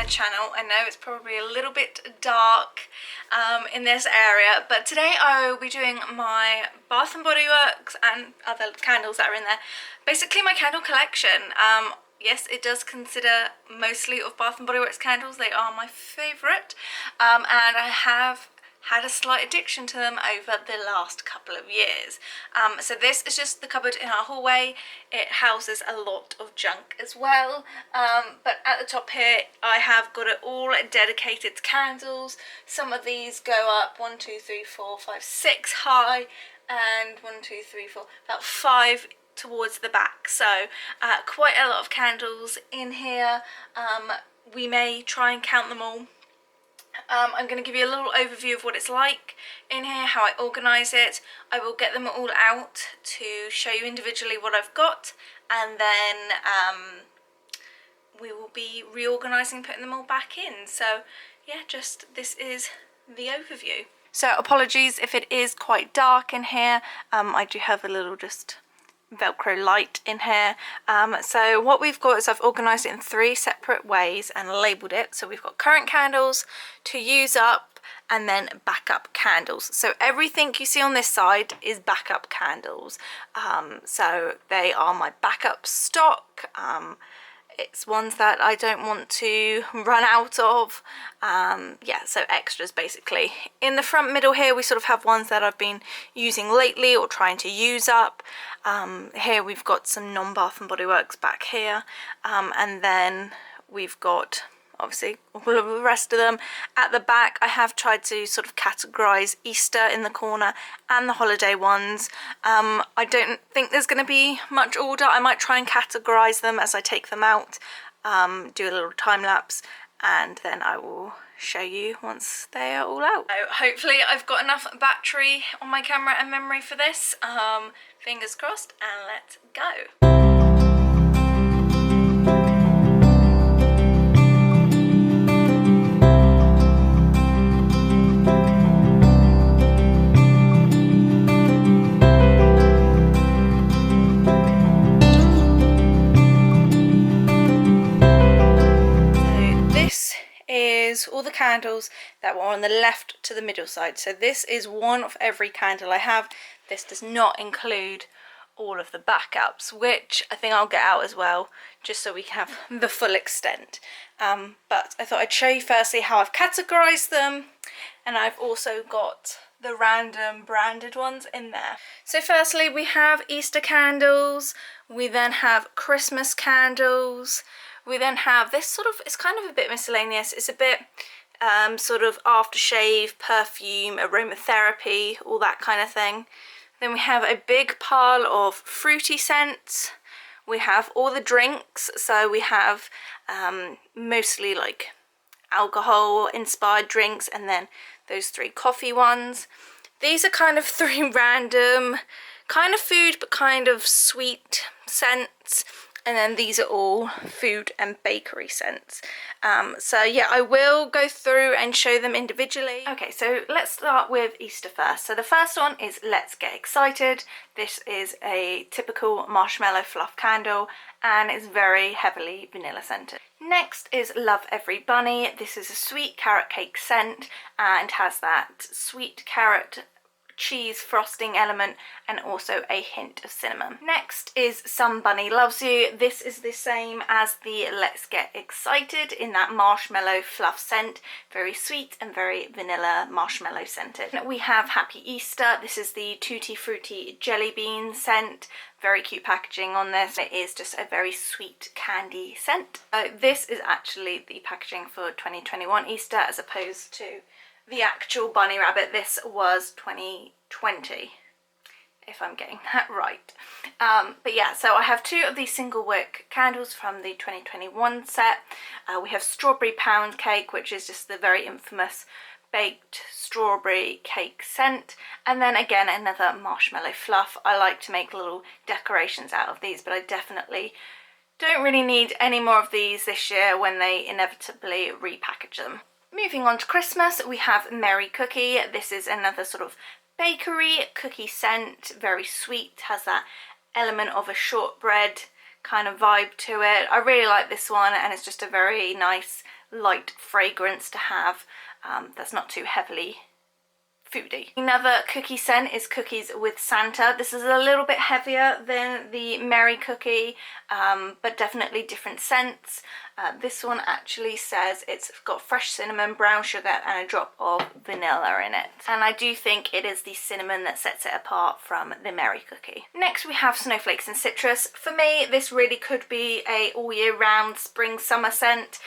channel. I know it's probably a little bit dark in this area, but today I will be doing my Bath and Body Works and other candles that are in there. Basically my candle collection. Yes, it does consider mostly of Bath and Body Works candles. They are my favourite, and I have had a slight addiction to them over the last couple of years. So this is just the cupboard in our hallway. It houses a lot of junk as well, but at the top here I have got it all dedicated to candles. Some of these go up 1, 2, 3, 4, 5, 6 high, and 1, 2, 3, 4, about 5 towards the back. So quite a lot of candles in here. We may try and count them all. I'm going to give you a little overview of what it's like in here, how I organise it. I will get them all out to show you individually what I've got, and then we will be reorganising, putting them all back in. So yeah, just this is the overview. So apologies if it is quite dark in here. I do have a little just Velcro light in here. So what we've got is I've organised it in 3 separate ways and labelled it. So we've got current candles, to use up, and then backup candles. So everything you see on this side is backup candles. So they are my backup stock. It's ones that I don't want to run out of. Yeah, so extras basically. In the front middle here we sort of have ones that I've been using lately or trying to use up. Here we've got some non-Bath and Body Works back here, and then we've got obviously all of the rest of them. At the back I have tried to sort of categorise Easter in the corner and the holiday ones. I don't think there's going to be much order. I might try and categorise them as I take them out, do a little time lapse, and then I will show you once they are all out. So hopefully I've got enough battery on my camera and memory for this. Fingers crossed, and let's go. All the candles that were on the left to the middle side. So this is one of every candle I have. This does not include all of the backups, which I think I'll get out as well, just so we can have the full extent. But I thought I'd show you firstly how I've categorized them, and I've also got the random branded ones in there. So firstly we have Easter candles, we then have Christmas candles, we then have this sort of, it's kind of a bit miscellaneous, it's a bit sort of aftershave, perfume, aromatherapy, all that kind of thing. Then we have a big pile of fruity scents. We have all the drinks, so we have mostly like alcohol inspired drinks, and then those 3 coffee ones. These are kind of 3 random, kind of food but kind of sweet scents. And then these are all food and bakery scents. So yeah, I will go through and show them individually. Okay, so let's start with Easter first. So the first one is Let's Get Excited. This is a typical marshmallow fluff candle, and it's very heavily vanilla scented. Next is Love Every Bunny. This is a sweet carrot cake scent and has that sweet carrot cheese frosting element and also a hint of cinnamon. Next is Some Bunny Loves You. This is the same as the Let's Get Excited in that marshmallow fluff scent, very sweet and very vanilla marshmallow scented. We have Happy Easter. This is the Tutti Frutti jelly bean scent, very cute packaging on this. It is just a very sweet candy scent. This is actually the packaging for 2021 Easter as opposed to the actual bunny rabbit. This was 2020, if I'm getting that right. But yeah, so I have 2 of these single wick candles from the 2021 set. We have Strawberry Pound Cake, which is just the very infamous baked strawberry cake scent, and then again another marshmallow fluff. I like to make little decorations out of these, but I definitely don't really need any more of these this year when they inevitably repackage them. Moving on to Christmas, we have Merry Cookie. This is another sort of bakery cookie scent, very sweet, has that element of a shortbread kind of vibe to it. I really like this one, and it's just a very nice light fragrance to have that's not too heavily foodie. Another cookie scent is Cookies with Santa. This is a little bit heavier than the Merry Cookie, but definitely different scents. This one actually says it's got fresh cinnamon, brown sugar and a drop of vanilla in it. And I do think it is the cinnamon that sets it apart from the Merry Cookie. Next we have Snowflakes and Citrus. For me, this really could be a all year round spring summer scent.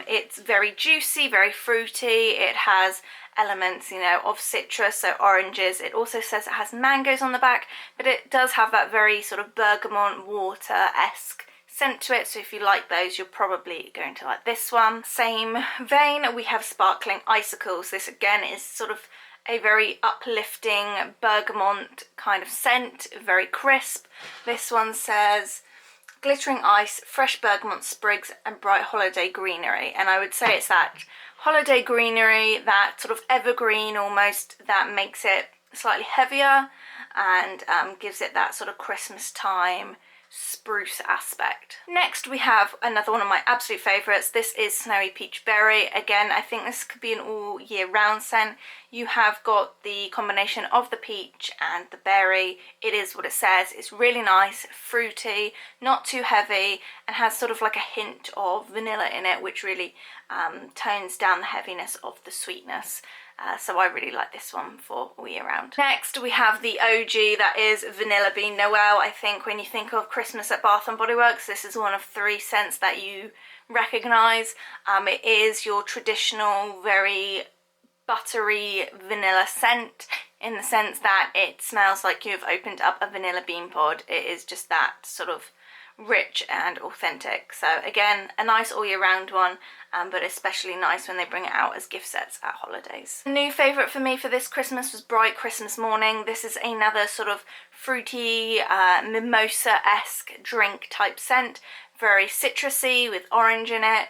It's very juicy, very fruity. It has elements, you know, of citrus, so oranges. It also says it has mangoes on the back, but it does have that very sort of bergamot water-esque scent to it, so if you like those, you're probably going to like this one. Same vein, we have Sparkling Icicles. This again is sort of a very uplifting bergamot kind of scent, very crisp. This one says glittering ice, fresh bergamot sprigs and bright holiday greenery, and I would say it's that holiday greenery, that sort of evergreen almost, that makes it slightly heavier and gives it that sort of Christmas time spruce aspect. Next we have another one of my absolute favourites. This is Snowy Peach Berry. Again, I think this could be an all year round scent. You have got the combination of the peach and the berry. It is what it says. It's really nice, fruity, not too heavy, and has sort of like a hint of vanilla in it, which really tones down the heaviness of the sweetness. So I really like this one for all year round. Next we have the OG, that is Vanilla Bean Noel. I think when you think of Christmas at Bath & Body Works, this is one of 3 scents that you recognise. It is your traditional, very buttery vanilla scent, in the sense that it smells like you've opened up a vanilla bean pod. It is just that sort of rich and authentic. So again, a nice all year round one, but especially nice when they bring it out as gift sets at holidays. A new favourite for me for this Christmas was Bright Christmas Morning. This is another sort of fruity, mimosa-esque drink type scent, very citrusy with orange in it.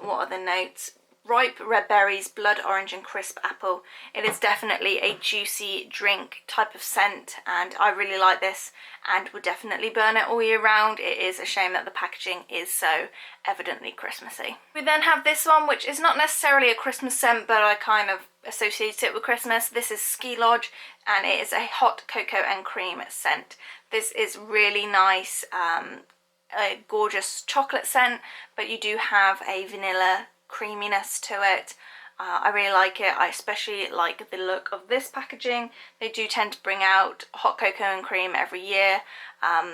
What are the notes? Ripe red berries, blood orange and crisp apple. It is definitely a juicy drink type of scent, and I really like this and would definitely burn it all year round. It is a shame that the packaging is so evidently Christmassy. We then have this one, which is not necessarily a Christmas scent, but I kind of associate it with Christmas. This is Ski Lodge, and it is a hot cocoa and cream scent. This is really nice, a gorgeous chocolate scent, but you do have a vanilla creaminess to it. I really like it. I especially like the look of this packaging. They do tend to bring out hot cocoa and cream every year,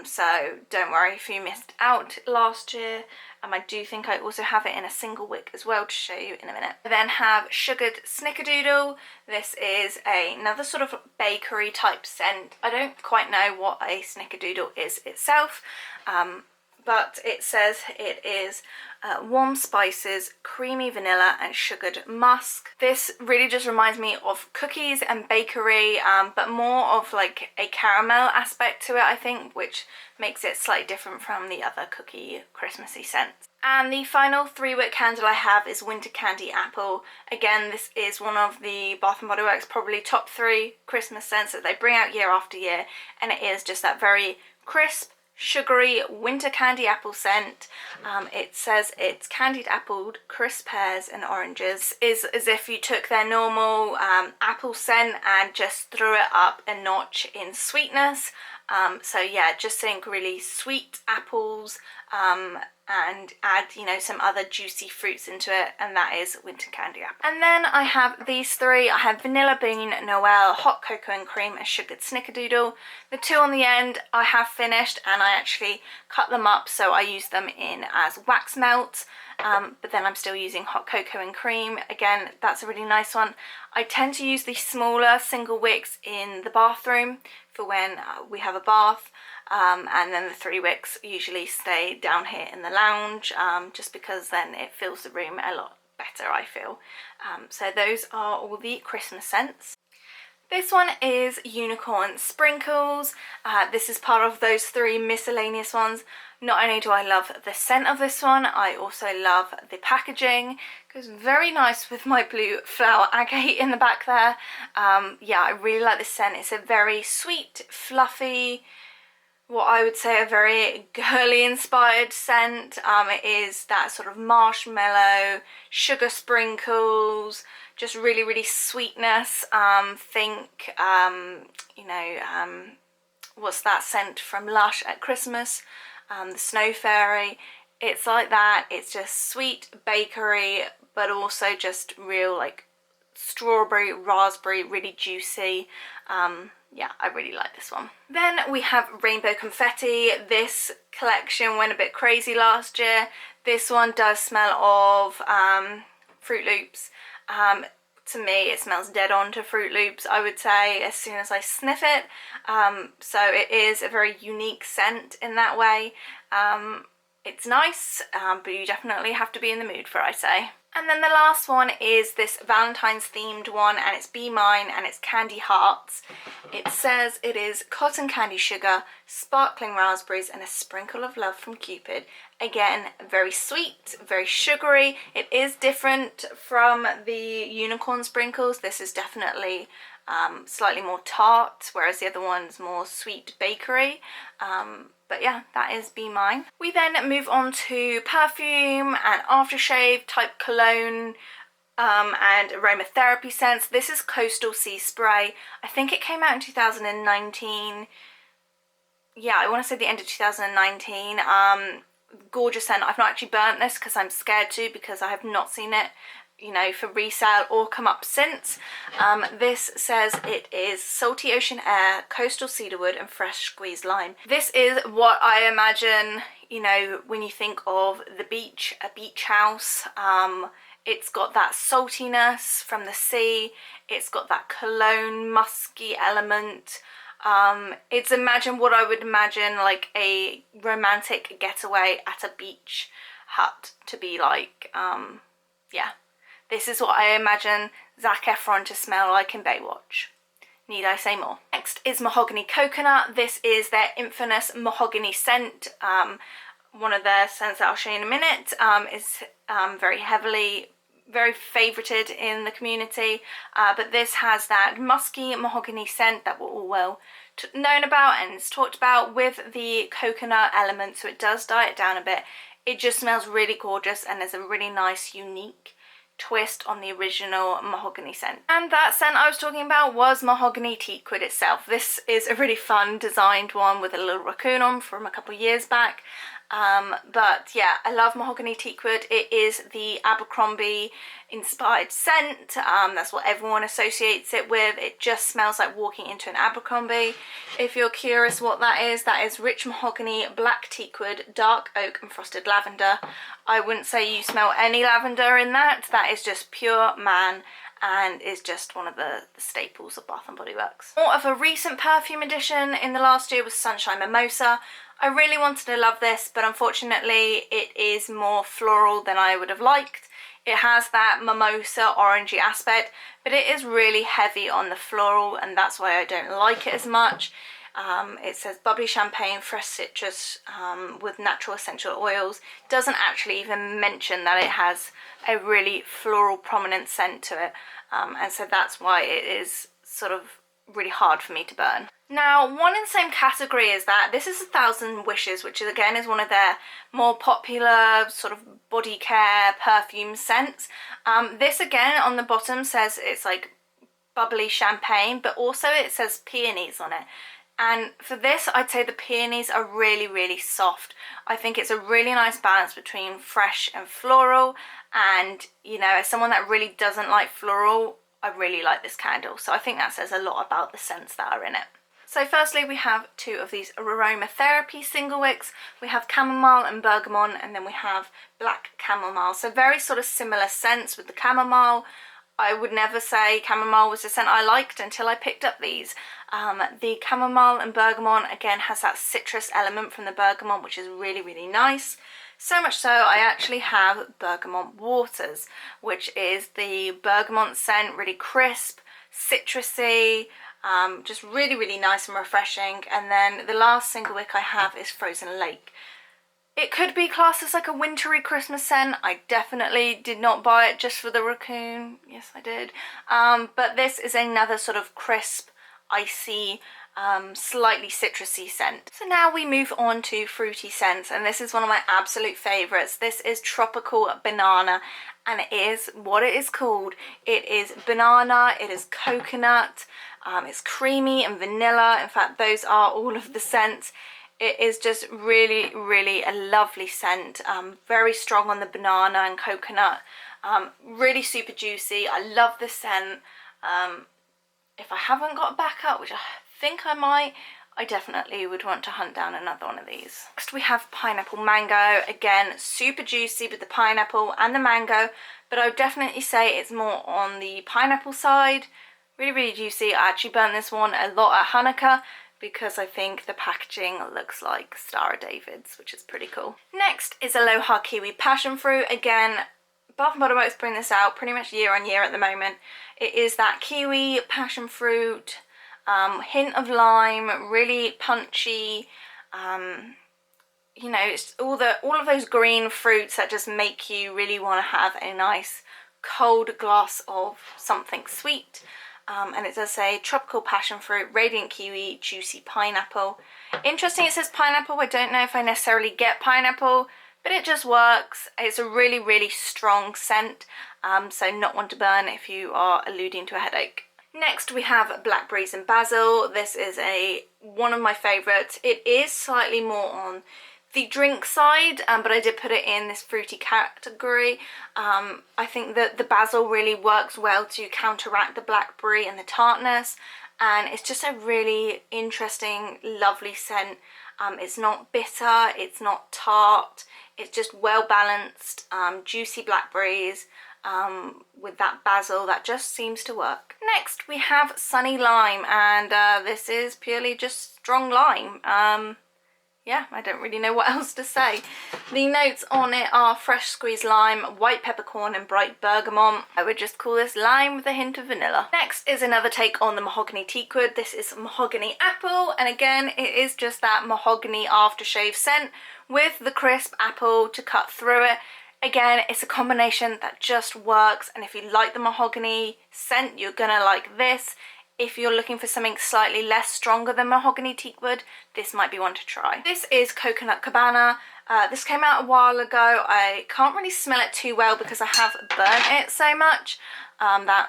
so don't worry if you missed out last year. I do think I also have it in a single wick as well to show you in a minute. I then have Sugared Snickerdoodle. This is another sort of bakery type scent. I don't quite know what a snickerdoodle is itself, but it says it is warm spices, creamy vanilla and sugared musk. This really just reminds me of cookies and bakery, but more of like a caramel aspect to it, I think, which makes it slightly different from the other cookie Christmassy scents. And the final 3-wick candle I have is Winter Candy Apple. Again, this is one of the Bath & Body Works probably top 3 Christmas scents that they bring out year after year, and it is just that very crisp, sugary winter candy apple scent. It says it's candied apple, crisp pears and oranges. Is as if you took their normal apple scent and just threw it up a notch in sweetness. So yeah, just think really sweet apples, and add, you know, some other juicy fruits into it, and that is Winter Candy Apple. And then I have these 3. I have Vanilla Bean Noel, Hot Cocoa and Cream and Sugared Snickerdoodle. The 2 on the end I have finished, and I actually cut them up, so I use them in as wax melts, but then I'm still using Hot Cocoa and Cream. Again, that's a really nice one. I tend to use the smaller single wicks in the bathroom for when we have a bath, and then the 3 wicks usually stay down here in the lounge, just because then it fills the room a lot better, I feel. So those are all the Christmas scents. This one is Unicorn Sprinkles. This is part of those 3 miscellaneous ones. Not only do I love the scent of this one, I also love the packaging. It goes very nice with my blue flower agate in the back there. Yeah, I really like this scent. It's a very sweet, fluffy, what I would say a very girly inspired scent. It is that sort of marshmallow, sugar sprinkles, just really sweetness. Think, you know, what's that scent from Lush at Christmas? The Snow Fairy. It's like that. It's just sweet bakery, but also just real like strawberry, raspberry, really juicy. Yeah, I really like this one. Then we have Rainbow Confetti. This collection went a bit crazy last year. This one does smell of Fruit Loops. To me, it smells dead on to Fruit Loops, I would say, as soon as I sniff it. So it is a very unique scent in that way. It's nice, but you definitely have to be in the mood for it, I'd say. And then the last one is this Valentine's themed one, and it's Be Mine, and it's Candy Hearts. It says it is cotton candy sugar, sparkling raspberries, and a sprinkle of love from Cupid. Again, very sweet, very sugary. It is different from the unicorn sprinkles. This is definitely slightly more tart, whereas the other one's more sweet bakery. But yeah, that is Be Mine. We then move on to perfume and aftershave type cologne and aromatherapy scents. This is Coastal Sea Spray. I think it came out in 2019. Yeah, I want to say the end of 2019. Gorgeous scent. I've not actually burnt this because I'm scared to, because I have not seen it, you know, for resale or come up since. This says it is salty ocean air, coastal cedarwood and fresh squeezed lime. This is what I imagine, you know, when you think of the beach, a beach house. It's got that saltiness from the sea. It's got that cologne musky element. It's what I would imagine like a romantic getaway at a beach hut to be like. Yeah. This is what I imagine Zac Efron to smell like in Baywatch. Need I say more? Next is Mahogany Coconut. This is their infamous mahogany scent. One of their scents that I'll show you in a minute is very favorited in the community. But this has that musky mahogany scent that we're all well known about and is talked about, with the coconut element, so it does die it down a bit. It just smells really gorgeous and there's a really nice, unique twist on the original mahogany scent. And that scent I was talking about was Mahogany Teakwood itself. This is a really fun designed one with a little raccoon on from a couple of years back. But yeah, I love Mahogany Teakwood. It is the Abercrombie inspired scent. That's what everyone associates it with. It just smells like walking into an Abercrombie. If you're curious what that is rich mahogany, black teakwood, dark oak and frosted lavender. I wouldn't say you smell any lavender in that. That is just pure man and is just one of the staples of Bath & Body Works. More of a recent perfume addition in the last year was Sunshine Mimosa. I really wanted to love this, but unfortunately it is more floral than I would have liked. It has that mimosa orangey aspect, but it is really heavy on the floral, and that's why I don't like it as much. It says bubbly champagne, fresh citrus with natural essential oils. Doesn't actually even mention that it has a really floral prominent scent to it, and so that's why it is sort of really hard for me to burn. Now, one in the same category is that this is 1,000 Wishes, which is, again, is one of their more popular sort of body care perfume scents. This again on the bottom says it's like bubbly champagne, but also it says peonies on it. And for this, I'd say the peonies are really soft. I think it's a really nice balance between fresh and floral. And, you know, as someone that really doesn't like floral, I really like this candle. So I think that says a lot about the scents that are in it. So firstly, we have two of these aromatherapy single wicks. We have chamomile and bergamot, and then we have black chamomile. So very sort of similar scents with the chamomile. I would never say chamomile was the scent I liked until I picked up these. The chamomile and bergamot, again, has that citrus element from the bergamot, which is really nice. So much so, I actually have Bergamot Waters, which is the bergamot scent, really crisp, citrusy, just really nice and refreshing. And then the last single wick I have is Frozen Lake. It could be classed as like a wintry Christmas scent. I definitely did not buy it just for the raccoon. Yes, I did. But this is another sort of crisp, icy, slightly citrusy scent. So now we move on to fruity scents, and this is one of my absolute favorites. This is Tropical Banana, and it is what it is called. It is banana, it is coconut, it's creamy and vanilla. In fact, those are all of the scents. It is just really, really a lovely scent. Very strong on the banana and coconut. Really super juicy. I love this scent. If I haven't got a backup, which I think I might, I definitely would want to hunt down another one of these. Next we have Pineapple Mango. Again, super juicy with the pineapple and the mango, but I would definitely say it's more on the pineapple side. Really, really juicy. I actually burnt this one a lot at Hanukkah because I think the packaging looks like Star of David's, which is pretty cool. Next is Aloha Kiwi Passion Fruit. Again, Bath & Body Works bring this out pretty much year on year at the moment. It is that kiwi, passion fruit, hint of lime, really punchy. You know, it's all of those green fruits that just make you really want to have a nice cold glass of something sweet. And it does say tropical passion fruit, radiant kiwi, juicy pineapple. Interesting, it says pineapple. I don't know if I necessarily get pineapple, but it just works. It's a really, really strong scent, so not one to burn if you are alluding to a headache. Next we have Blackberries and Basil. This is one of my favourites. It is slightly more on the drink side, but I did put it in this fruity category. I think that the basil really works well to counteract the blackberry and the tartness, and it's just a really interesting, lovely scent. It's not bitter, it's not tart, it's just well balanced, juicy blackberries with that basil that just seems to work. Next we have Sunny Lime, and this is purely just strong lime. Yeah, I don't really know what else to say. The notes on it are fresh squeezed lime, white peppercorn and bright bergamot. I would just call this lime with a hint of vanilla. Next is another take on the mahogany teakwood. This is mahogany apple, and again it is just that mahogany aftershave scent with the crisp apple to cut through it. Again, it's a combination that just works, and if you like the mahogany scent, you're gonna like this. If you're looking for something slightly less stronger than mahogany teakwood, this might be one to try. This is Coconut Cabana. This came out a while ago. I can't really smell it too well because I have burnt it so much that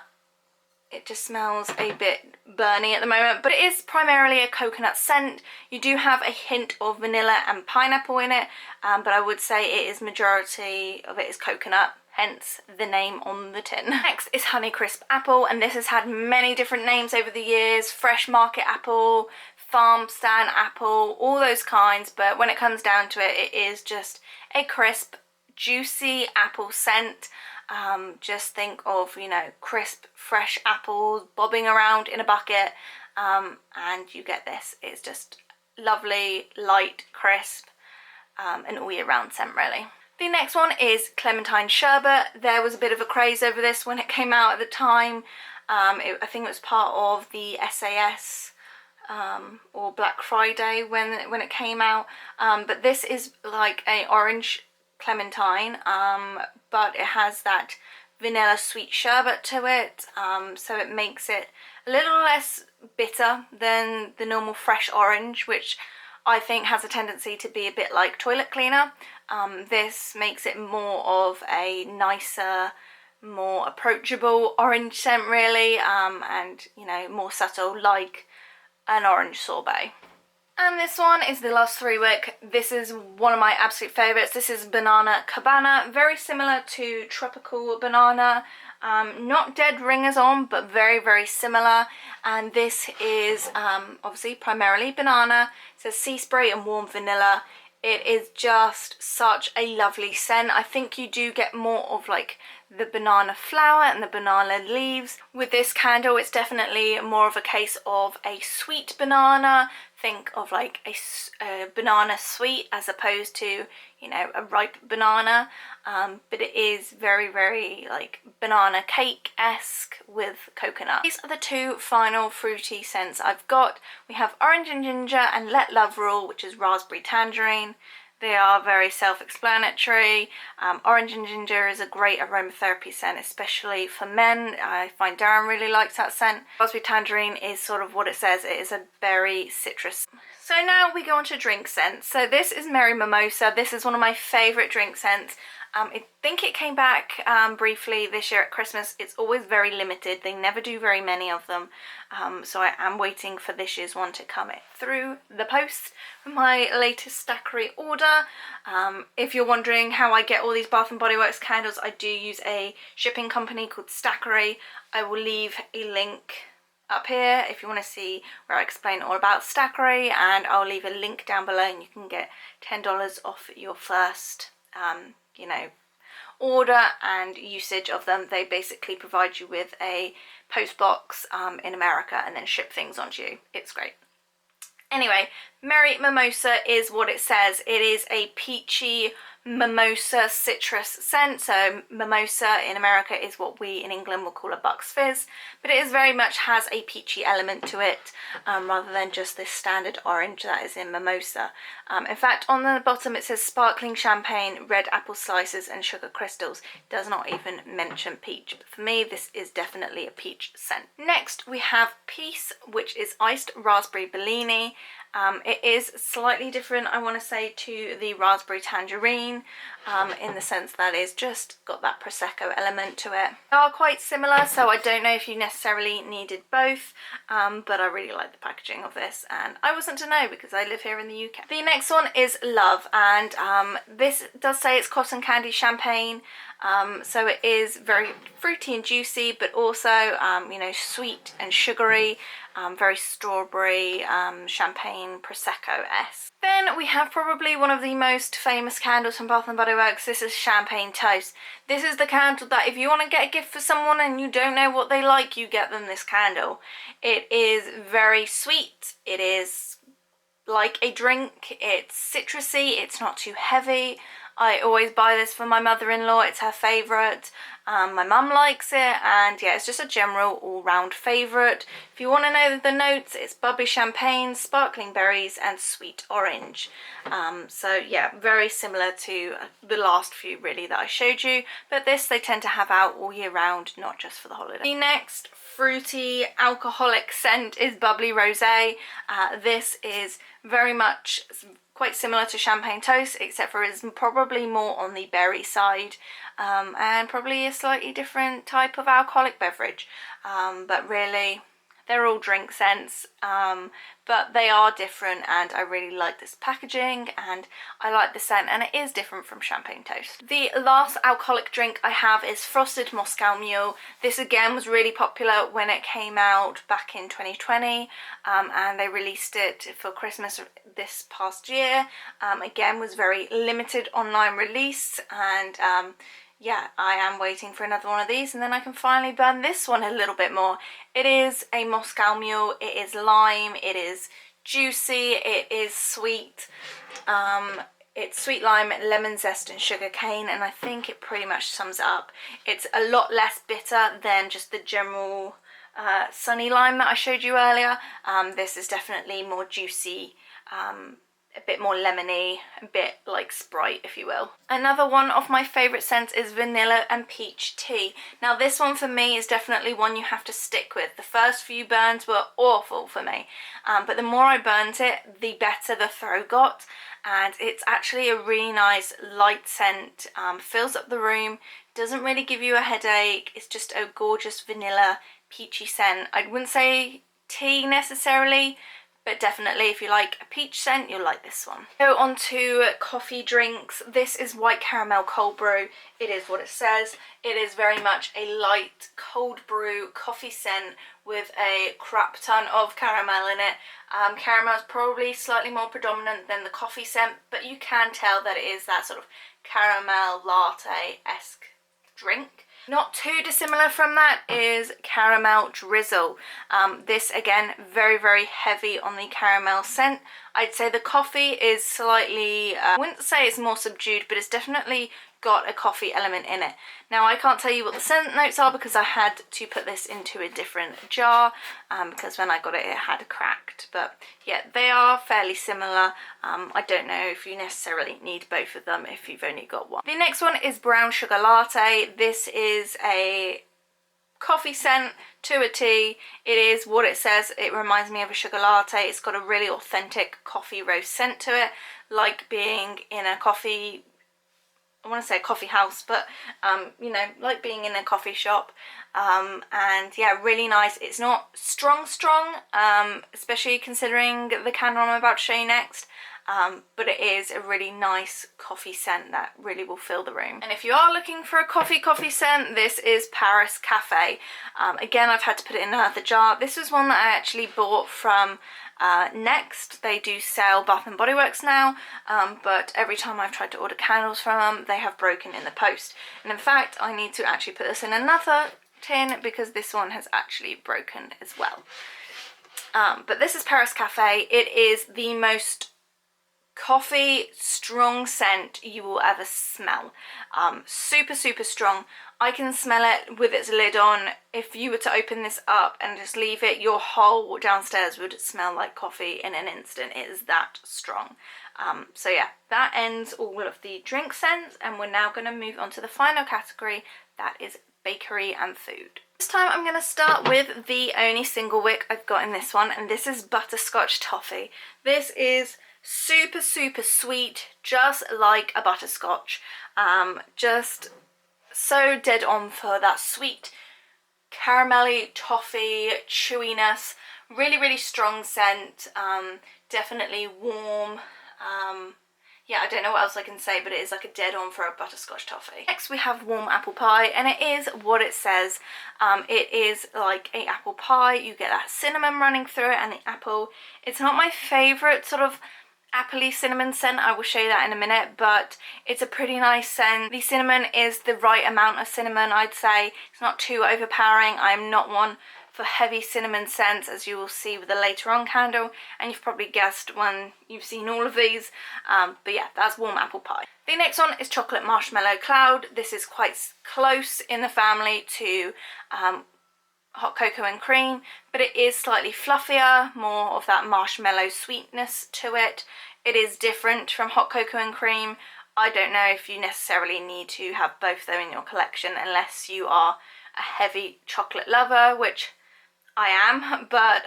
it just smells a bit burny at the moment, but it is primarily a coconut scent. You do have a hint of vanilla and pineapple in it, but I would say it is majority of it is coconut, hence the name on the tin. Next is Honeycrisp Apple, and this has had many different names over the years: Fresh Market Apple, Farm Stand Apple, all those kinds, but when it comes down to it, it is just a crisp, juicy apple scent. Just think of, you know, crisp, fresh apples bobbing around in a bucket, and you get this. It's just lovely, light, crisp, an all year round scent really. The next one is Clementine Sherbet. There was a bit of a craze over this when it came out at the time. I think it was part of the SAS or Black Friday when it came out. But this is like a orange clementine, but it has that vanilla sweet sherbet to it, so it makes it a little less bitter than the normal fresh orange, which I think has a tendency to be a bit like toilet cleaner. This makes it more of a nicer, more approachable orange scent really, and you know, more subtle like an orange sorbet. And this one is the last 3 wick. This is one of my absolute favourites. This is Banana Cabana, very similar to Tropical Banana. Not dead ringers on, but very, very similar. And this is obviously primarily banana. It says sea spray and warm vanilla. It is just such a lovely scent. I think you do get more of like the banana flower and the banana leaves. With this candle, it's definitely more of a case of a sweet banana. Think of like a banana sweet as opposed to, you know, a ripe banana. But it is very, very like banana cake-esque with coconut. These are the 2 final fruity scents I've got. We have Orange and Ginger and Let Love Rule, which is Raspberry Tangerine. They are very self-explanatory. Orange and ginger is a great aromatherapy scent, especially for men. I find Darren really likes that scent. Raspberry tangerine is sort of what it says. It is a berry citrus. So now we go on to drink scents. So this is Merry Mimosa. This is one of my favourite drink scents. I think it came back briefly this year at Christmas. It's always very limited. They never do very many of them. So I am waiting for this year's one to come through the post for my latest stackery order. If you're wondering how I get all these Bath & Body Works candles, I do use a shipping company called Stackery. I will leave a link up here if you want to see where I explain all about Stackery, and I'll leave a link down below and you can get $10 off your first you know, order and usage of them. They basically provide you with a post box in America and then ship things onto you. It's great. Anyway, Merry Mimosa is what it says. It is a peachy mimosa citrus scent. So mimosa in America is what we in England will call a Bucks Fizz, but it is very much has a peachy element to it, rather than just this standard orange that is in mimosa. In fact, on the bottom it says sparkling champagne, red apple slices and sugar crystals. It does not even mention peach, but for me this is definitely a peach scent. Next we have Peace, which is iced raspberry Bellini. It is slightly different, I want to say, to the raspberry tangerine, in the sense that it's just got that Prosecco element to it. They are quite similar, so I don't know if you necessarily needed both, but I really like the packaging of this, and I wasn't to know because I live here in the UK. The next one is Love, and this does say it's cotton candy champagne. So it is very fruity and juicy, but also, you know, sweet and sugary, very strawberry, champagne, Prosecco-esque. Then we have probably one of the most famous candles from Bath & Body Works. This is Champagne Toast. This is the candle that if you want to get a gift for someone and you don't know what they like, you get them this candle. It is very sweet. It is like a drink. It's citrusy. It's not too heavy. I always buy this for my mother-in-law. It's her favourite. My mum likes it, and yeah, it's just a general all-round favourite. If you want to know the notes, it's bubbly champagne, sparkling berries and sweet orange. So yeah, very similar to the last few really that I showed you, but this they tend to have out all year round, not just for the holiday. The next fruity alcoholic scent is Bubbly Rosé. This is very much quite similar to Champagne Toast, except for it's probably more on the berry side, and probably a slightly different type of alcoholic beverage, but really they're all drink scents, but they are different, and I really like this packaging and I like the scent, and it is different from Champagne Toast. The last alcoholic drink I have is Frosted Moscow Mule. This again was really popular when it came out back in 2020, and they released it for Christmas this past year. Again, was very limited online release, and yeah, I am waiting for another one of these and then I can finally burn this one a little bit more. It is a Moscow Mule. It is lime, it is juicy, it is sweet. It's sweet lime, lemon zest and sugar cane, and I think it pretty much sums it up. It's a lot less bitter than just the general sunny lime that I showed you earlier. This is definitely more juicy, a bit more lemony, a bit like Sprite, if you will. Another one of my favourite scents is Vanilla and Peach Tea. Now this one for me is definitely one you have to stick with. The first few burns were awful for me, but the more I burnt it, the better the throw got, and it's actually a really nice light scent, fills up the room, doesn't really give you a headache. It's just a gorgeous vanilla peachy scent. I wouldn't say tea necessarily, but definitely if you like a peach scent, you'll like this one. Go on to coffee drinks. This is white caramel cold brew. It is what it says. It is very much a light cold brew coffee scent with a crap ton of caramel in it. Caramel is probably slightly more predominant than the coffee scent, but you can tell that it is that sort of caramel latte-esque drink. Not too dissimilar from that is caramel drizzle. This again, very, very heavy on the caramel scent. I'd say the coffee is slightly, I wouldn't say it's more subdued, but it's definitely got a coffee element in it. Now I can't tell you what the scent notes are because I had to put this into a different jar because when I got it, it had cracked. But yeah, they are fairly similar. I don't know if you necessarily need both of them if you've only got one. The next one is Brown Sugar Latte. This is a coffee scent to a T. It is what it says. It reminds me of a sugar latte. It's got a really authentic coffee roast scent to it, like being in a coffee, I want to say a coffee house, but you know, like being in a coffee shop. And yeah, really nice. It's not strong, especially considering the candle I'm about to show you next. But it is a really nice coffee scent that really will fill the room. And if you are looking for a coffee scent, this is Paris Cafe. Again, I've had to put it in another jar. This was one that I actually bought from Next. They do sell Bath and Body Works now, but every time I've tried to order candles from them, they have broken in the post. And in fact, I need to actually put this in another tin because this one has actually broken as well. But this is Paris Cafe. It is the most coffee strong scent you will ever smell. Super strong. I can smell it with its lid on. If you were to open this up and just leave it, your whole downstairs would smell like coffee in an instant. It is that strong. So yeah, that ends all of the drink scents, and we're now going to move on to the final category, that is bakery and food. This time I'm going to start with the only single wick I've got in this one, and this is Butterscotch Toffee. This is super sweet, just like a butterscotch. Just so dead on for that sweet caramelly toffee chewiness. Really strong scent. Definitely warm. Yeah, I don't know what else I can say, but it is like a dead on for a butterscotch toffee. Next we have warm apple pie, and it is what it says. It is like a apple pie. You get that cinnamon running through it and the apple. It's not my favourite sort of appley cinnamon scent, I will show you that in a minute, but it's a pretty nice scent. The cinnamon is the right amount of cinnamon, I'd say. It's not too overpowering. I am not one for heavy cinnamon scents, as you will see with the later on candle, and you've probably guessed when you've seen all of these. But yeah, that's warm apple pie. The next one is chocolate marshmallow cloud. This is quite close in the family to hot cocoa and cream, but it is slightly fluffier, more of that marshmallow sweetness to it. It is different from hot cocoa and cream. I don't know if you necessarily need to have both though in your collection unless you are a heavy chocolate lover, which I am, but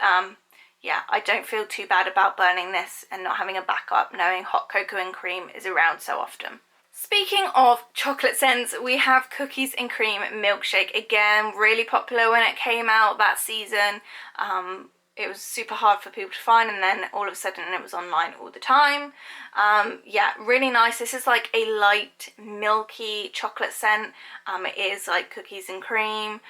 yeah, I don't feel too bad about burning this and not having a backup, knowing hot cocoa and cream is around so often. Speaking of chocolate scents, we have Cookies and Cream Milkshake. Again, really popular when it came out that season. It was super hard for people to find, and then all of a sudden it was online all the time. Yeah, really nice. This is like a light milky chocolate scent. It is like cookies and cream,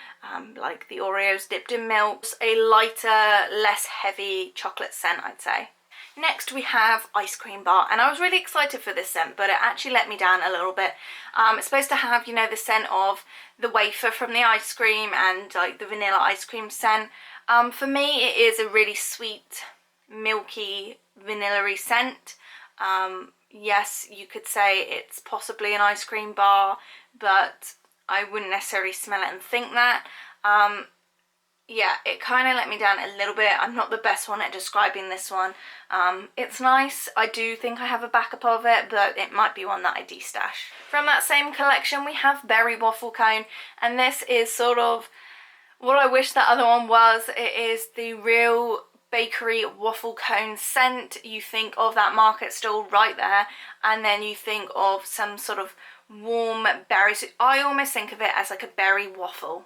like the Oreos dipped in milk. It's a lighter, less heavy chocolate scent, I'd say. Next we have Ice Cream Bar, and I was really excited for this scent, but it actually let me down a little bit. It's supposed to have, you know, the scent of the wafer from the ice cream and like the vanilla ice cream scent. For me it is a really sweet, milky, vanilla-y scent. Yes, you could say it's possibly an ice cream bar, but I wouldn't necessarily smell it and think that. Yeah, it kind of let me down a little bit. I'm not the best one at describing this one. It's nice. I do think I have a backup of it, but it might be one that I de-stash. From that same collection we have Berry Waffle Cone, and this is sort of what I wish that other one was. It is the real bakery waffle cone scent. You think of that market stall right there, and then you think of some sort of warm berries. I almost think of it as like a berry waffle.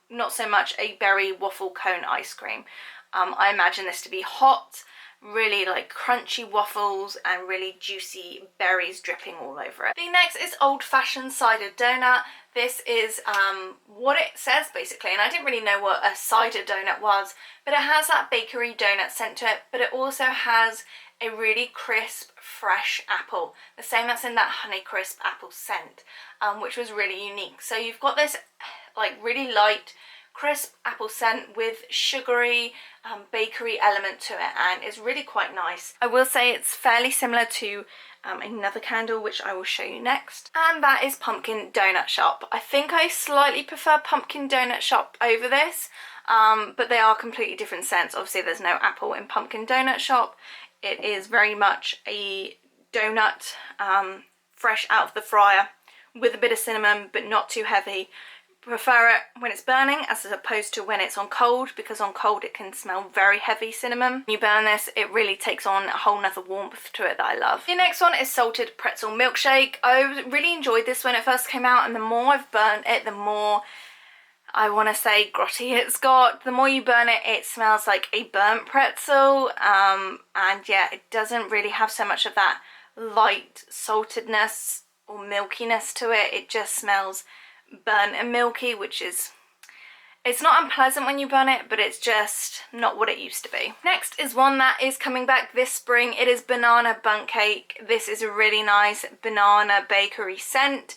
Not so much a berry waffle cone ice cream. I imagine this to be hot, really like crunchy waffles and really juicy berries dripping all over it. The next is Old Fashioned Cider Donut. This is what it says basically, and I didn't really know what a cider donut was, but it has that bakery donut scent to it, but it also has a really crisp, fresh apple, the same that's in that Honeycrisp apple scent, which was really unique. So you've got this like really light, crisp apple scent with sugary bakery element to it, and it's really quite nice. I will say it's fairly similar to another candle which I will show you next, and that is Pumpkin Donut Shop. I think I slightly prefer Pumpkin Donut Shop over this, but they are completely different scents. Obviously there's no apple in Pumpkin Donut Shop. It is very much a donut, fresh out of the fryer with a bit of cinnamon but not too heavy. Prefer it when it's burning as opposed to when it's on cold, because on cold it can smell very heavy cinnamon. When you burn this, it really takes on a whole nother warmth to it that I love. The next one is Salted Pretzel Milkshake. I really enjoyed this when it first came out, and the more I've burnt it, the more, I want to say, grotty it's got. The more you burn it, it smells like a burnt pretzel, and yeah, it doesn't really have so much of that light saltedness or milkiness to it. It just smells burnt and milky, which is, it's not unpleasant when you burn it, but it's just not what it used to be. Next is one that is coming back this spring. It is Banana Bundt Cake. This is a really nice banana bakery scent.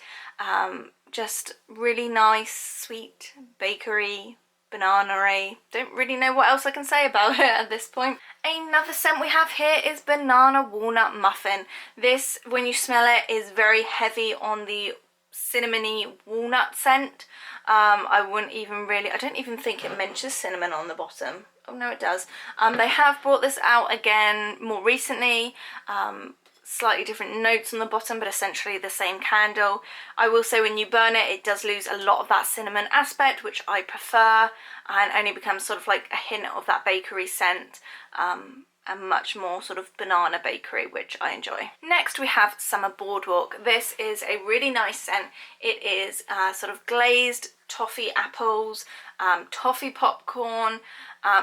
Just really nice, sweet, bakery, banana-y. Don't really know what else I can say about it at this point. Another scent we have here is Banana Walnut Muffin. This, when you smell it, is very heavy on the cinnamony walnut scent. I wouldn't even really, I don't even think it mentions cinnamon on the bottom. Oh no, it does. They have brought this out again more recently. Slightly different notes on the bottom, but essentially the same candle. I will say when you burn it, it does lose a lot of that cinnamon aspect, which I prefer, and only becomes sort of like a hint of that bakery scent, and much more sort of banana bakery, which I enjoy. Next we have Summer Boardwalk. This is a really nice scent. It is sort of glazed toffee apples, toffee popcorn,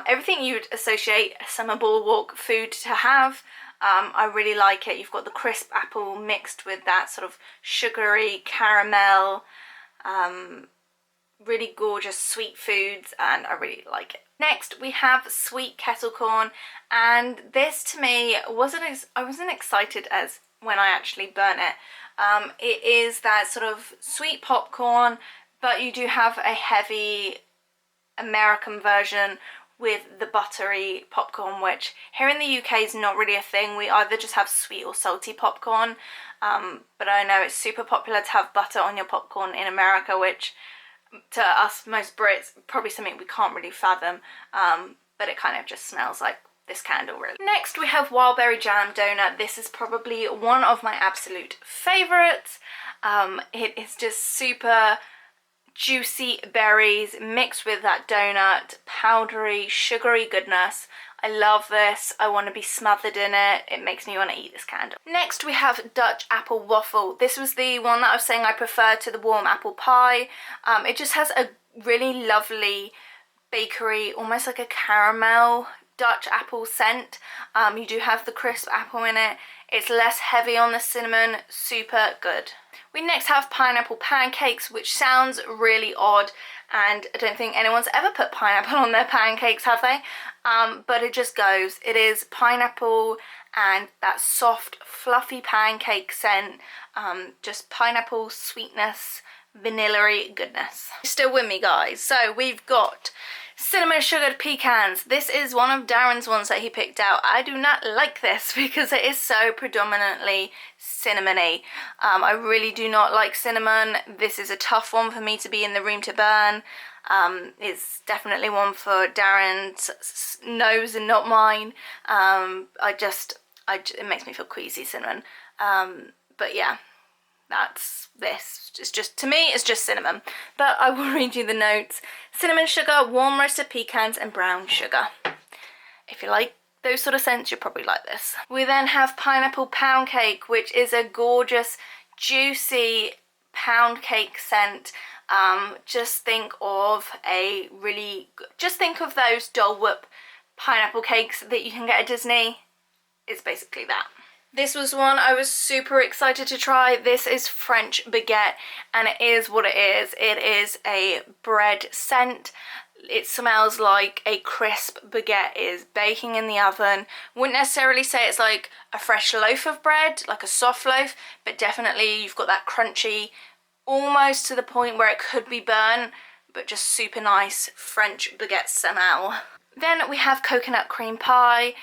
everything you'd associate a Summer Boardwalk food to have. I really like it. You've got the crisp apple mixed with that sort of sugary caramel, really gorgeous sweet foods, and I really like it. Next we have Sweet Kettle Corn, and this to me I wasn't excited as when I actually burnt it. It is that sort of sweet popcorn, but you do have a heavy American version with the buttery popcorn, which here in the UK is not really a thing. We either just have sweet or salty popcorn, but I know it's super popular to have butter on your popcorn in America, which to us, most Brits, probably something we can't really fathom, but it kind of just smells like this candle really. Next we have Wildberry Jam Donut. This is probably one of my absolute favourites. It is just super juicy berries mixed with that donut, powdery, sugary goodness. I love this. I want to be smothered in it. It makes me want to eat this candle. Next we have Dutch Apple Waffle. This was the one that I was saying I prefer to the warm apple pie. It just has a really lovely bakery, almost like a caramel Dutch apple scent. You do have the crisp apple in it. It's less heavy on the cinnamon, super good. We next have Pineapple Pancakes, which sounds really odd, and I don't think anyone's ever put pineapple on their pancakes, have they? But it just goes. It is pineapple and that soft, fluffy pancake scent, just pineapple sweetness, vanilla-y goodness. Still with me, guys? So we've got cinnamon sugared pecans. This is one of Darren's ones that he picked out. I do not like this because it is so predominantly cinnamony. I really do not like cinnamon. This is a tough one for me to be in the room to burn. It's definitely one for Darren's nose and not mine. It makes me feel queasy, cinnamon. But yeah, that's this. It's just, to me, it's just cinnamon. But I will read you the notes. Cinnamon sugar, warm roasted pecans, and brown sugar. If you like those sort of scents, you'll probably like this. We then have Pineapple Pound Cake, which is a gorgeous, juicy pound cake scent. Just think of those Dole Whip pineapple cakes that you can get at Disney. It's basically that. This was one I was super excited to try. This is French Baguette, and it is what it is. It is a bread scent. It smells like a crisp baguette is baking in the oven. Wouldn't necessarily say it's like a fresh loaf of bread, like a soft loaf, but definitely you've got that crunchy, almost to the point where it could be burnt, but just super nice French baguette smell. Then we have coconut cream pie.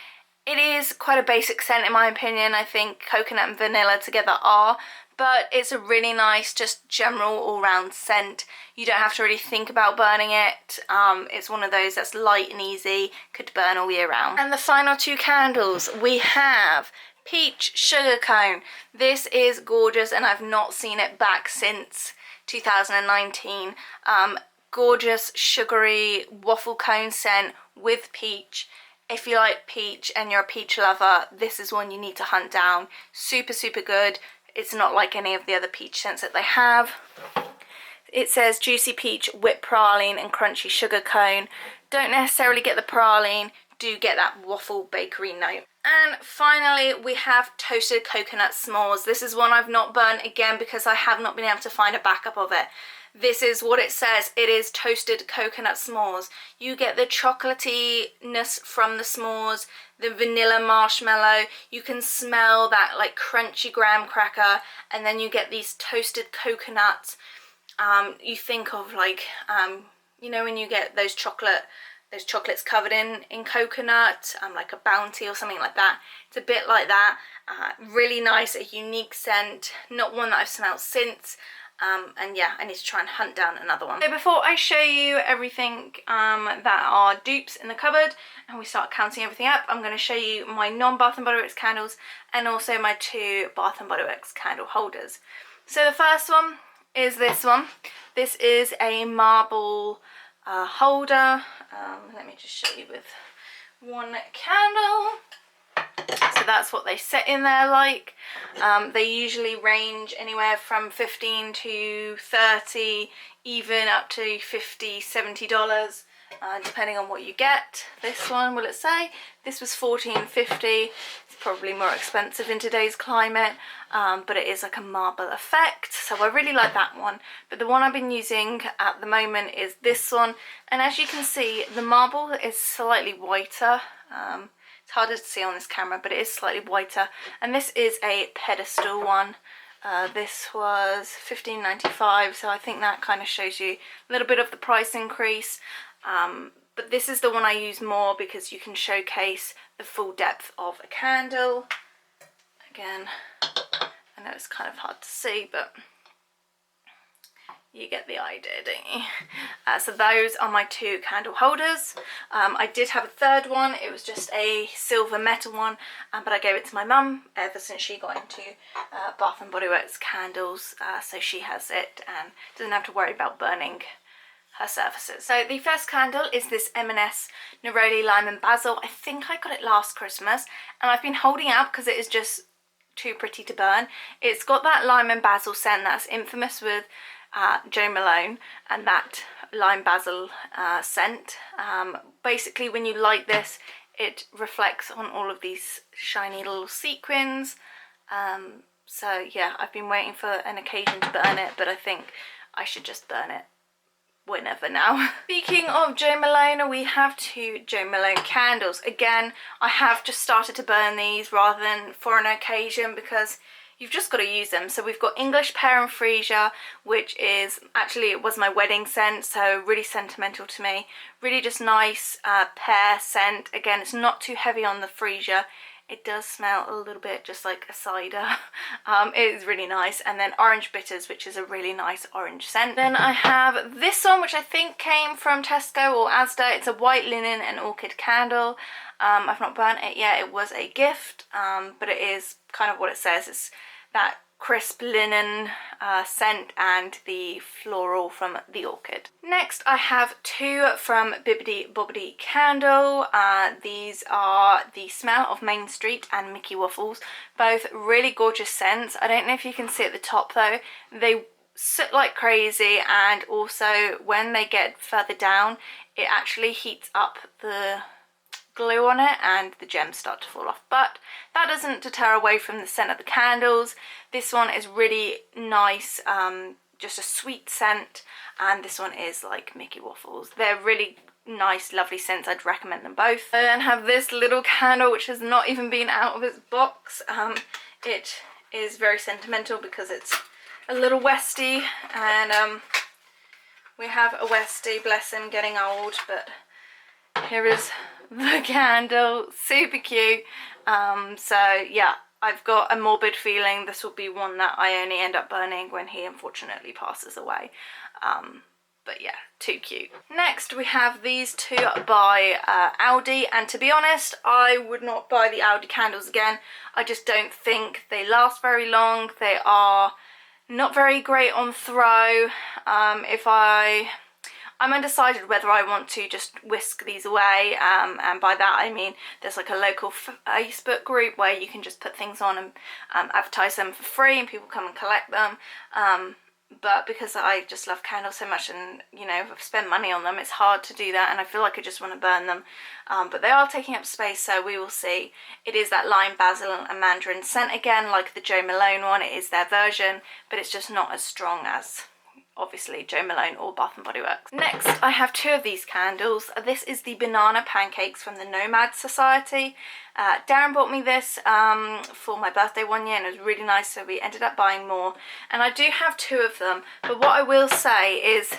It is quite a basic scent in my opinion. I think coconut and vanilla together are, but it's a really nice, just general all-round scent. You don't have to really think about burning it. It's one of those that's light and easy, could burn all year round. And the final two candles, we have Peach Sugar Cone. This is gorgeous and I've not seen it back since 2019. Gorgeous, sugary waffle cone scent with peach. If you like peach and you're a peach lover, this is one you need to hunt down. Super, super good. It's not like any of the other peach scents that they have. It says juicy peach, whipped praline and crunchy sugar cone. Don't necessarily get the praline, do get that waffle bakery note. And finally we have toasted coconut s'mores. This is one I've not burnt again because I have not been able to find a backup of it. This is what it says. It is toasted coconut s'mores. You get the chocolatiness from the s'mores, the vanilla marshmallow. You can smell that like crunchy graham cracker, and then you get these toasted coconuts. You think of like, you know, when you get those chocolates covered in coconut, like a Bounty or something like that. It's a bit like that. Really nice, a unique scent. Not one that I've smelled since. And yeah, I need to try and hunt down another one. So before I show you everything that are dupes in the cupboard and we start counting everything up, I'm going to show you my non-Bath & Body Works candles and also my two Bath & Body Works candle holders. So the first one is this one. This is a marble holder. Let me just show you with one candle. So that's what they sit in there like. They usually range anywhere from $15 to $30, even up to $50, $70, depending on what you get. This one, will it say? This was $14.50. It's probably more expensive in today's climate, but it is like a marble effect, so I really like that one. But the one I've been using at the moment is this one, and as you can see, the marble is slightly whiter. It's harder to see on this camera, but it is slightly whiter. And this is a pedestal one. This was $15.95, so I think that kind of shows you a little bit of the price increase. But this is the one I use more because you can showcase the full depth of a candle. Again, I know it's kind of hard to see, but you get the idea, don't you? So those are my two candle holders. I did have a third one. It was just a silver metal one, but I gave it to my mum ever since she got into Bath & Body Works candles, so she has it and doesn't have to worry about burning her surfaces. So the first candle is this M&S Neroli Lime and Basil. I think I got it last Christmas, and I've been holding out because it is just too pretty to burn. It's got that lime and basil scent that's infamous with Jo Malone, and that lime basil scent. Basically when you light this, it reflects on all of these shiny little sequins. So yeah, I've been waiting for an occasion to burn it, but I think I should just burn it whenever now. Speaking of Jo Malone, we have two Jo Malone candles. Again, I have just started to burn these rather than for an occasion because you've just got to use them. So we've got English Pear and Freesia, which is actually, it was my wedding scent, so really sentimental to me. Really just nice pear scent. Again, it's not too heavy on the Freesia. It does smell a little bit just like a cider. It is really nice. And then Orange Bitters, which is a really nice orange scent. Then I have this one, which I think came from Tesco or Asda. It's a white linen and orchid candle. I've not burnt it yet. It was a gift, but it is kind of what it says. It's that crisp linen scent and the floral from the orchid. Next I have two from b&bw candle. These are the Smell of Main Street and Mickey Waffles. Both really gorgeous scents. I don't know if you can see at the top though, they soot like crazy, and also when they get further down it actually heats up the glue on it and the gems start to fall off, but that doesn't deter away from the scent of the candles. This one is really nice, just a sweet scent, and this one is like Mickey Waffles. They're really nice, lovely scents. I'd recommend them both. I then have this little candle which has not even been out of its box. It is very sentimental because it's a little Westie, and We have a Westie, bless him, getting old, but here is the candle, super cute. So yeah, I've got a morbid feeling this will be one that I only end up burning when he unfortunately passes away. But yeah, too cute. Next we have these two by Aldi, and to be honest, I would not buy the Aldi candles again. I just don't think they last very long. They are not very great on throw. I'm undecided whether I want to just whisk these away, and by that I mean there's like a local Facebook group where you can just put things on and advertise them for free and people come and collect them. But because I just love candles so much and, you know, I've spent money on them, it's hard to do that, and I feel like I just want to burn them. But they are taking up space, so we will see. It is that lime, basil and mandarin scent again, like the Jo Malone one. It is their version, but it's just not as strong as, obviously, Jo Malone or Bath & Body Works. Next, I have two of these candles. This is the banana pancakes from the Nomad Society. Darren bought me this for my birthday one year, and it was really nice, so we ended up buying more. And I do have two of them, but what I will say is,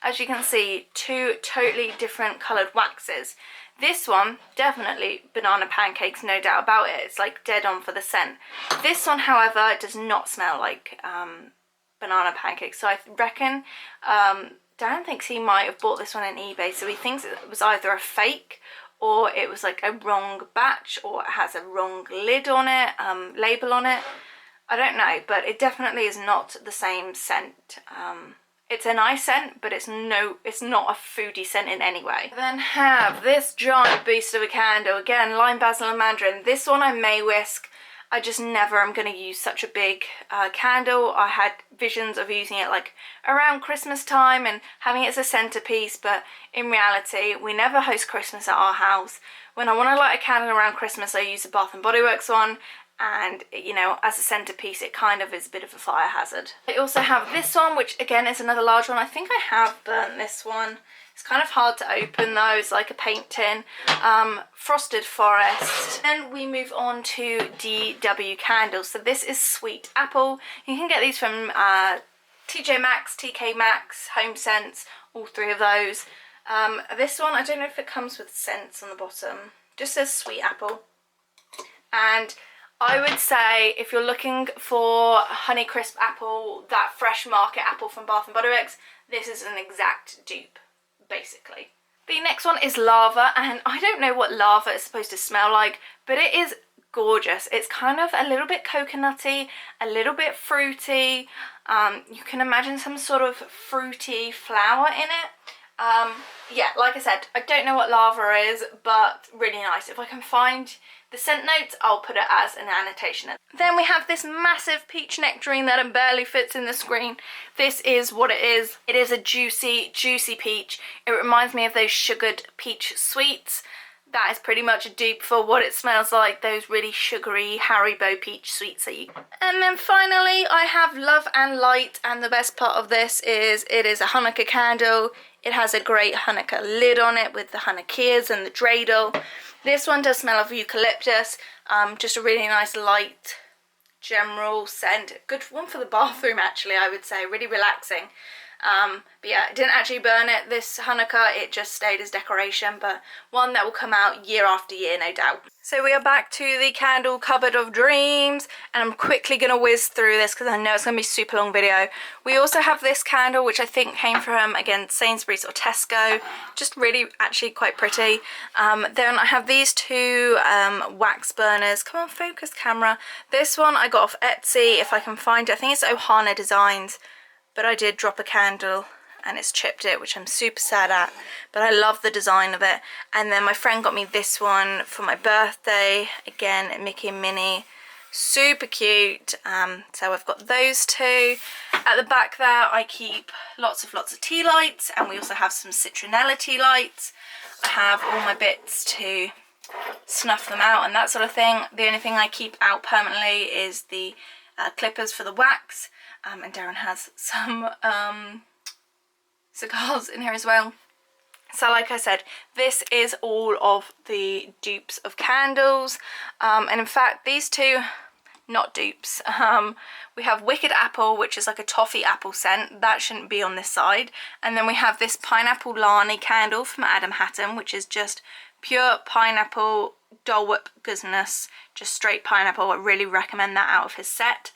as you can see, two totally different coloured waxes. This one, definitely banana pancakes, no doubt about it. It's like dead on for the scent. This one, however, does not smell like banana pancakes, so I reckon Darren thinks he might have bought this one on eBay, so he thinks it was either a fake or it was like a wrong batch, or it has a wrong lid on it, label on it. I don't know, but it definitely is not the same scent. It's a nice scent, but it's not a foodie scent in any way. I then have this giant beast of a candle, again, lime, basil and mandarin. This one I may whisk. I just never am going to use such a big candle. I had visions of using it like around Christmas time and having it as a centerpiece, but in reality we never host Christmas at our house. When I want to light a candle around Christmas, I use a Bath & Body Works one, and you know, as a centerpiece it kind of is a bit of a fire hazard. I also have this one, which again is another large one. I think I have burnt this one. It's kind of hard to open though, it's like a paint tin. Frosted Forest. Then we move on to b&bw candles. So this is Sweet Apple. You can get these from TJ Maxx, TK Maxx, Home Sense, all three of those. This one, I don't know if it comes with scents on the bottom. Just says Sweet Apple. And I would say if you're looking for Honeycrisp apple, that fresh market apple from Bath & Body Works, this is an exact dupe, basically. The next one is Lava, and I don't know what lava is supposed to smell like, but it is gorgeous. It's kind of a little bit coconutty, a little bit fruity. You can imagine some sort of fruity flower in it. Yeah, like I said, I don't know what lava is, but really nice. If I can find the scent notes, I'll put it as an annotation. Then we have this massive peach nectarine that barely fits in the screen. This is what it is. It is a juicy, juicy peach. It reminds me of those sugared peach sweets. That is pretty much a dupe for what it smells like, those really sugary Haribo peach sweets that you... And then finally I have Love and Light, and the best part of this is it is a Hanukkah candle. It has a great Hanukkah lid on it with the Hanukkahs and the dreidel. This one does smell of eucalyptus, just a really nice light general scent. Good one for the bathroom actually, I would say, really relaxing. But yeah, it didn't actually burn it this Hanukkah, it just stayed as decoration, but one that will come out year after year, no doubt. So we are back to the candle cupboard of dreams, and I'm quickly going to whiz through this because I know it's going to be a super long video. We also have this candle, which I think came from, again, Sainsbury's or Tesco, just really actually quite pretty. Then I have these two wax burners. Come on, focus camera. This one I got off Etsy, if I can find it. I think it's Ohana Designs. But I did drop a candle and it's chipped it, which I'm super sad at, but I love the design of it. And then my friend got me this one for my birthday, again Mickey and Minnie, super cute. So I've got those two. At the back there I keep lots of tea lights, and we also have some citronella tea lights. I have all my bits to snuff them out and that sort of thing. The only thing I keep out permanently is the clippers for the wax. And Darren has some cigars in here as well. So like I said, this is all of the dupes of candles. And in fact, these two, not dupes. We have Wicked Apple, which is like a toffee apple scent. That shouldn't be on this side. And then we have this Pineapple Lani candle from Adam Hatton, which is just pure pineapple Dole Whip goodness, just straight pineapple. I really recommend that out of his set.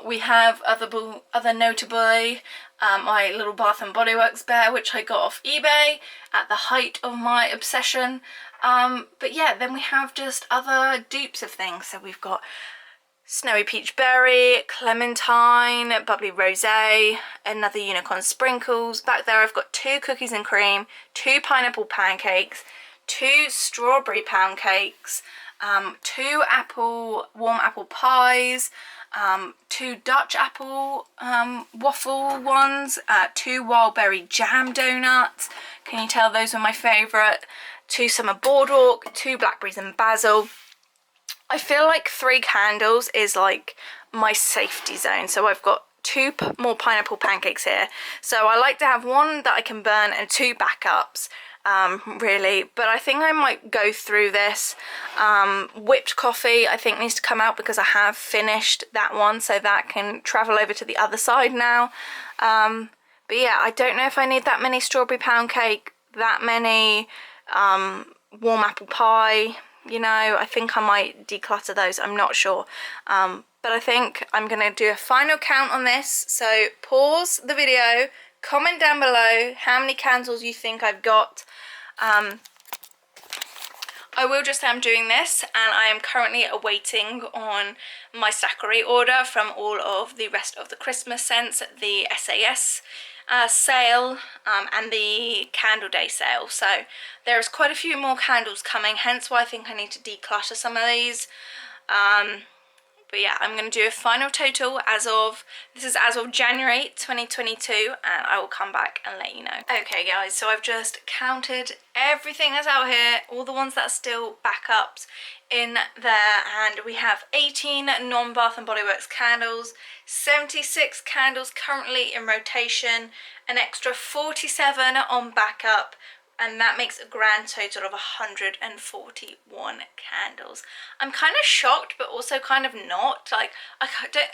We have other notably my little Bath and Body Works bear, which I got off eBay at the height of my obsession. But yeah, then we have just other dupes of things. So we've got Snowy Peach Berry, Clementine, Bubbly Rosé, another Unicorn Sprinkles. Back there I've got 2 cookies and cream, 2 pineapple pancakes, 2 strawberry pound cakes, 2 warm apple pies, 2 Dutch apple waffle ones, 2 wild berry jam donuts. Can you tell those are my favourite? 2 summer boardwalk, 2 blackberries and basil. I feel like 3 candles is like my safety zone. So I've got 2 more pineapple pancakes here. So I like to have 1 that I can burn and 2 backups. Really, but I think I might go through this. Whipped coffee I think needs to come out because I have finished that one, so that can travel over to the other side now. But yeah, I don't know if I need that many strawberry pound cake, that many warm apple pie, you know. I think I might declutter those, I'm not sure. But I think I'm gonna do a final count on this, so pause the video, comment down below how many candles you think I've got. I will just say I'm doing this, and I am currently awaiting on my stackery order from all of the rest of the Christmas scents, the SAS sale and the Candle Day sale. So there's quite a few more candles coming, hence why I think I need to declutter some of these. But yeah, I'm going to do a final total this is as of January 2022, and I will come back and let you know. Okay guys, so I've just counted everything that's out here, all the ones that are still backups in there, and we have 18 non-Bath and Body Works candles, 76 candles currently in rotation, an extra 47 on backup, and that makes a grand total of 141 candles. I'm kind of shocked, but also kind of not. Like, I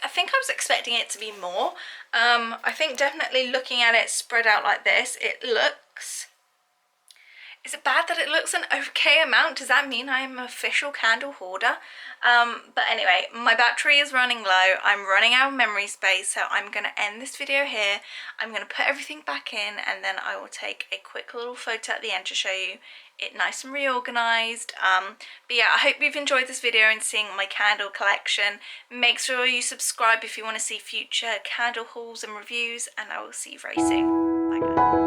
think I was expecting it to be more. I think definitely looking at it spread out like this, it looks... Is it bad that it looks an okay amount? Does that mean I'm an official candle hoarder? But anyway, my battery is running low. I'm running out of memory space, so I'm going to end this video here. I'm going to put everything back in, and then I will take a quick little photo at the end to show you it nice and reorganized. But yeah, I hope you've enjoyed this video and seeing my candle collection. Make sure you subscribe if you want to see future candle hauls and reviews, and I will see you very soon. Bye guys.